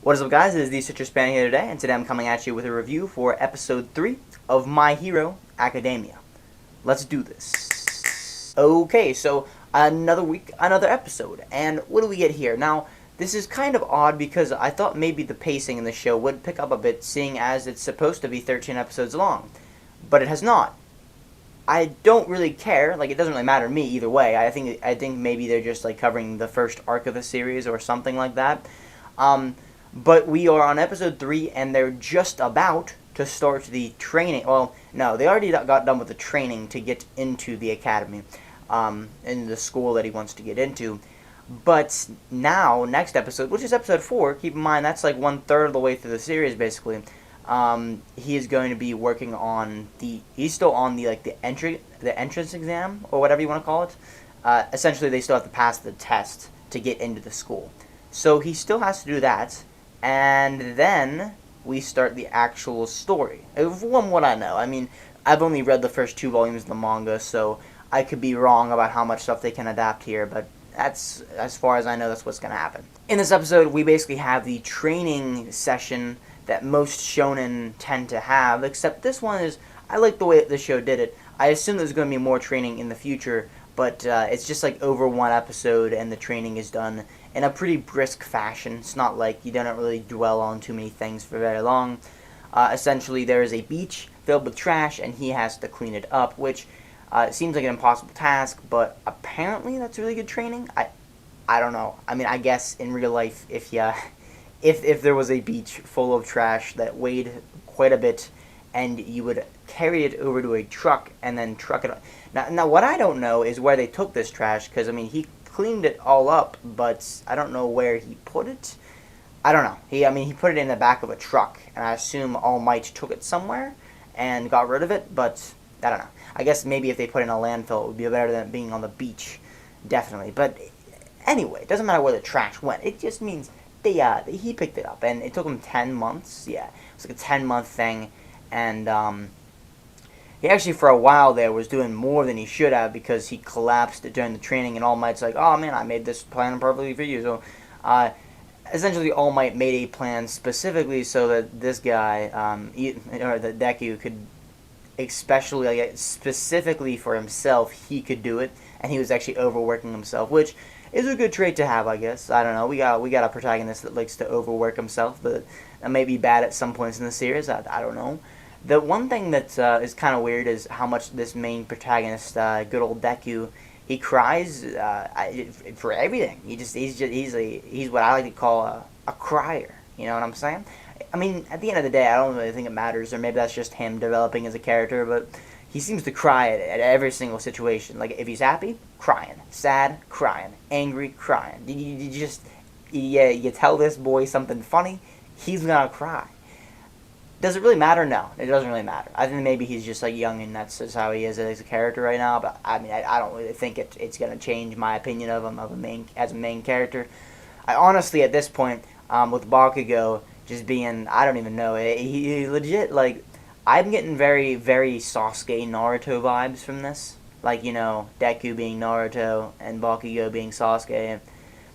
What is up, guys? It is TheCitrusPanda here today, and today I'm coming at you with a review for Episode 3 of My Hero Academia. Let's do this. Okay, so another week, another episode, and what do we get here? Now, this is kind of odd because I thought maybe the pacing in the show would pick up a bit, seeing as it's supposed to be 13 episodes long, but it has not. I don't really care. Like, it doesn't really matter to me either way. I think maybe they're just like covering the first arc of the series or something like that. But we are on episode 3, and they're just about to start the training. Well, no, they already got done with the training to get into the academy, in the school that he wants to get into. But now, next episode, which is episode 4, keep in mind that's like 1/3 of the way through the series, basically. He is going to be working on he's still on the entrance exam, or whatever you want to call it. Essentially, they still have to pass the test to get into the school. So he still has to do that, and then we start the actual story. From what I know, I mean, I've only read the first 2 volumes of the manga, so I could be wrong about how much stuff they can adapt here, but that's, as far as I know, that's what's going to happen. In this episode, we basically have the training session that most shonen tend to have, except this one is, I like the way the show did it. I assume there's going to be more training in the future, but it's just like over 1 episode, and the training is done in a pretty brisk fashion. It's not like you don't really dwell on too many things for very long. Essentially, there is a beach filled with trash, and he has to clean it up, which seems like an impossible task, but apparently that's really good training. I don't know. I mean, I guess in real life, if there was a beach full of trash that weighed quite a bit, and you would carry it over to a truck and then truck it. Now what I don't know is where they took this trash, because I mean he cleaned it all up, but I don't know where he put it. I don't know. He put it in the back of a truck, and I assume All Might took it somewhere and got rid of it. But I don't know. I guess maybe if they put it in a landfill, it would be better than it being on the beach, definitely. But anyway, it doesn't matter where the trash went. It just means he picked it up, and it took him 10 months. Yeah, it was like a 10-month thing, and he actually for a while there was doing more than he should have, because he collapsed during the training, and All Might's like, oh man, I made this plan perfectly for you. So essentially All Might made a plan specifically so that this guy, or the Deku, could, especially specifically for himself, he could do it, and he was actually overworking himself, which is a good trait to have, I guess. I don't know. We got a protagonist that likes to overwork himself, but that may be bad at some points in the series. I don't know. The one thing that is kind of weird is how much this main protagonist, good old Deku, he cries for everything. He's what I like to call a crier. You know what I'm saying? I mean, at the end of the day, I don't really think it matters, or maybe that's just him developing as a character, but he seems to cry at every single situation. Like, if he's happy, crying. Sad, crying. Angry, crying. You tell this boy something funny, he's gonna cry. Does it really matter? No, it doesn't really matter. I think maybe he's just like young, and that's just how he is as a character right now. But I mean, I don't really think it's gonna change my opinion of him as a main character. I honestly, at this point, with Bakugo just being, I don't even know, he legit, like, I'm getting very, very Sasuke Naruto vibes from this. Like, you know, Deku being Naruto and Bakugo being Sasuke,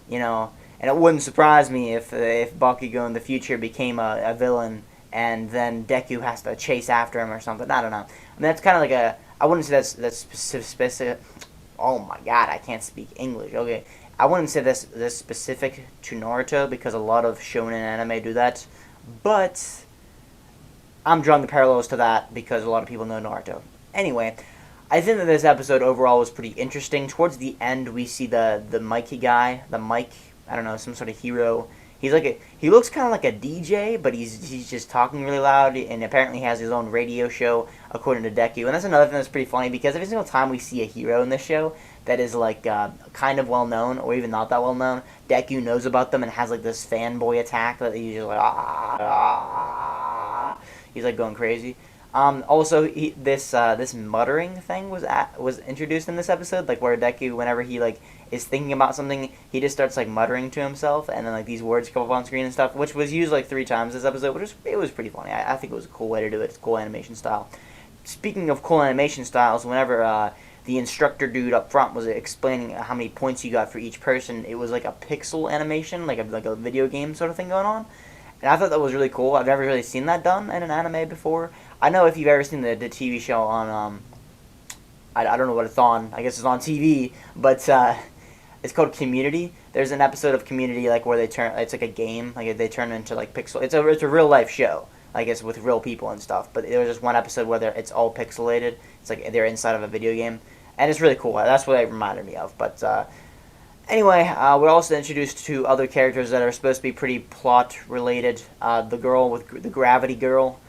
you know. And it wouldn't surprise me if Bakugo in the future became a villain, and then Deku has to chase after him or something. I don't know. I mean, that's kind of like I wouldn't say that's specific. Oh my god, I can't speak English. Okay. I wouldn't say this specific to Naruto, because a lot of shonen anime do that. But I'm drawing the parallels to that because a lot of people know Naruto. Anyway, I think that this episode overall was pretty interesting. Towards the end, we see the Mikey guy, I don't know, some sort of hero. He looks kind of like a DJ, but he's just talking really loud, and apparently has his own radio show, according to Deku. And that's another thing that's pretty funny, because every single time we see a hero in this show that is like kind of well known, or even not that well known, Deku knows about them and has like this fanboy attack that he's just like he's like going crazy. Also, this muttering thing was introduced in this episode, like where Deku, whenever he like is thinking about something, he just starts like muttering to himself, and then like these words come up on screen and stuff, which was used like 3 times this episode, it was pretty funny. I think it was a cool way to do it. It's a cool animation style. Speaking of cool animation styles, whenever the instructor dude up front was explaining how many points you got for each person, it was like a pixel animation, like a video game sort of thing going on. And I thought that was really cool. I've never really seen that done in an anime before. I know if you've ever seen the TV show on, I don't know what it's on. I guess it's on TV, but it's called Community. There's an episode of Community like where it's like a game, like they turn into like pixel. It's a real life show, I guess, with real people and stuff. But there was just one episode where it's all pixelated. It's like they're inside of a video game, and it's really cool. That's what it reminded me of. But anyway, we're also introduced to other characters that are supposed to be pretty plot related. The girl with the gravity girl,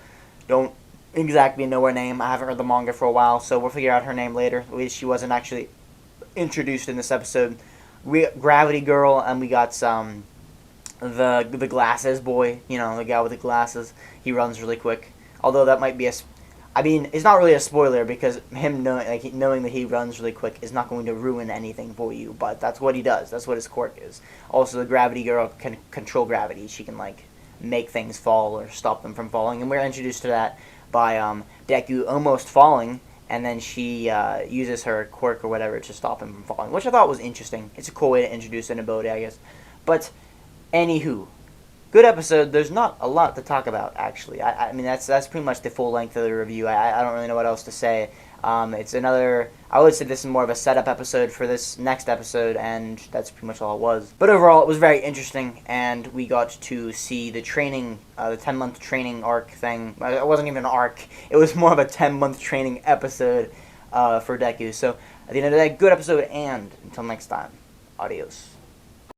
don't exactly know her name. I haven't read the manga for a while, so we'll figure out her name later. At least she wasn't actually introduced in this episode. Gravity girl, and we got the glasses boy. You know, the guy with the glasses. He runs really quick. Although that might be I mean, it's not really a spoiler because him knowing that he runs really quick is not going to ruin anything for you. But that's what he does. That's what his quirk is. Also, the gravity girl can control gravity. She can like make things fall or stop them from falling, and we're introduced to that by Deku almost falling, and then she uses her quirk or whatever to stop him from falling, which I thought was interesting. It's a cool way to introduce an ability, I guess. But anywho, good episode. There's not a lot to talk about, actually. I mean, that's pretty much the full length of the review. I don't really know what else to say. It's another... I would say this is more of a setup episode for this next episode, and that's pretty much all it was. But overall, it was very interesting, and we got to see the training, the 10-month training arc thing. It wasn't even an arc. It was more of a 10-month training episode for Deku. So, at the end of the day, good episode, and until next time, adios.